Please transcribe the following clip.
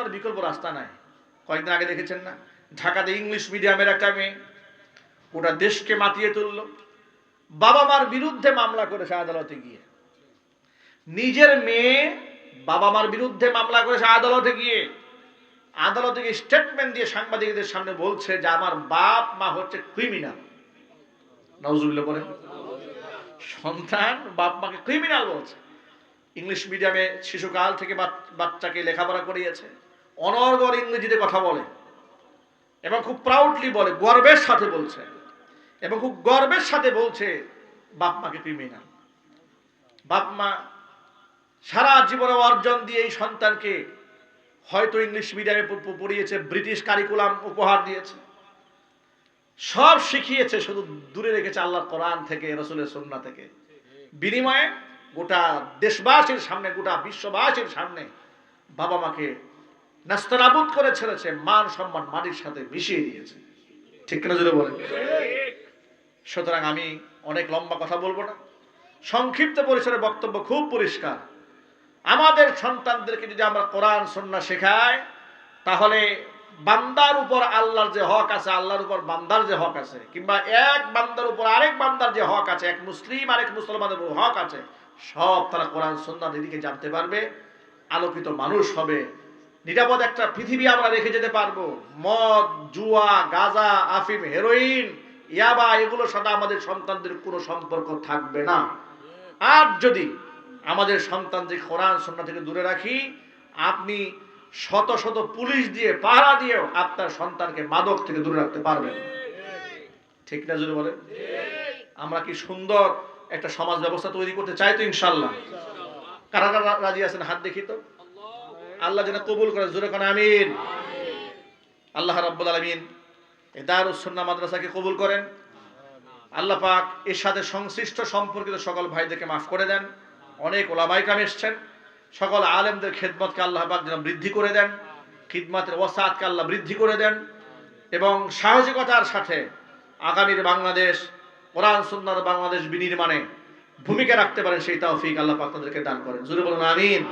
ইসলামের বিকল্প রাস্তা নাই। কয়েকদিন আগে দেখেছেন না, ঢাকাতে ইংলিশ মিডিয়ামের একটা মেয়ে ওটা দেশকে মাতিয়ে তুলল, বাবা মার বিরুদ্ধে মামলা করেছে আদালতে গিয়ে। নিজের মেয়ে বাবা মার বিরুদ্ধে মামলা করেছে আদালতে গিয়ে। আদালতে গিয়ে স্টেটমেন্ট দিয়ে সাংবাদিকদের সামনে বলছে যে আমার বাপ মা হচ্ছে ক্রিমিনাল। নাউজুবিল্লাহ বলেন। সন্তান বাপ মাকে ক্রিমিনাল বলছে। ইংলিশ মিডিয়ামে শিশুকাল থেকে বাচ্চাকে লেখাপড়া করিয়েছে, অনর্গল ইংরেজিতে কথা বলে এবং খুব প্রাউডলি বলে, গর্বের সাথে বলছে এবং খুব গর্বের সাথে বলছে বাপ মাকে ক্রিমিনাল। বাপ মা সারা জীবনে অর্জন দিয়ে এই সন্তানকে হয়তো ইংলিশ মিডিয়ামে পড়িয়েছে, ব্রিটিশ কারিকুলাম উপহার দিয়েছে, সব শিখিয়েছে, শুধু দূরে রেখেছে আল্লাহর কোরআন থেকে, রাসূলের সুন্নাহ থেকে। বিনিময়ে গোটা দেশবাসীর সামনে, গোটা বিশ্ববাসীর সামনে বাবা মাকে নাস্তানাবুদ করে ছেড়েছে, মান সম্মান মাটির সাথে মিশিয়ে দিয়েছে। ঠিক কিনা জোরে বলেন। সুতরাং আমি অনেক লম্বা কথা বলবো না, সংক্ষিপ্ত পরিসরে বক্তব্য খুব পরিষ্কার। আমাদের সন্তানদেরকে যদি আমরা কোরআন সুন্নাহ শেখাই, তাহলে বান্দার উপর আল্লাহর যে হক আছে, আল্লাহর উপর বান্দার যে হক আছে, কিংবা এক বান্দার উপর আরেক বান্দার যে হক আছে, এক মুসলিম আরেক মুসলমানের উপর হক আছে, সব তারা কোরআন সুন্নাহ দিকে জানতে পারবে, আলোকিত মানুষ হবে, নিরাপদ একটা পৃথিবী আমরা রেখে যেতে পারবো। মদ, জুয়া, গাঁজা, আফিম, হেরোইন, ইয়াবা এগুলোর সাথে আমাদের সন্তানদের কোনো সম্পর্ক থাকবে না। আর যদি আমাদের সন্তানদের কোরআন সুন্নাহ থেকে দূরে রাখি, আপনি শত শত পুলিশ দিয়ে পাহারা দিয়েও আপনার সন্তানকে মাদক থেকে দূরে রাখতে পারবেন। ঠিক না যদি বলেন। আমরা কি সুন্দর একটা সমাজ ব্যবস্থা তৈরি করতে চাই তো ইনশাআল্লাহ? কারা কারা রাজি আছেন হাত দেখি তো। আল্লাহ যেন কবুল করে, জোরে কোন আমিন। আল্লাহ রাব্বুল আলামিন এই দারুস সুন্নাহ মাদ্রাসাকে কবুল করেন। আল্লাহ পাক এর সাথে সংশ্লিষ্ট সম্পর্কিত সকল ভাইদেরকে মাফ করে দেন। অনেক ওলামায়ে কেরাম এসেছেন, সকল আলেমদের খেদমতকে আল্লাহ পাক যেন বৃদ্ধি করে দেন, খিদমতের ওয়াসাতকে আল্লাহ বৃদ্ধি করে দেন এবং সাহসিকতার সাথে আগামীর বাংলাদেশ, কোরআন সুন্নাহর বাংলাদেশ বিনির্মাণে ভূমিকা রাখতে পারেন সেই তৌফিক আল্লাহ পাক তাদেরকে দান করেন। জোরে বলুন আমিন।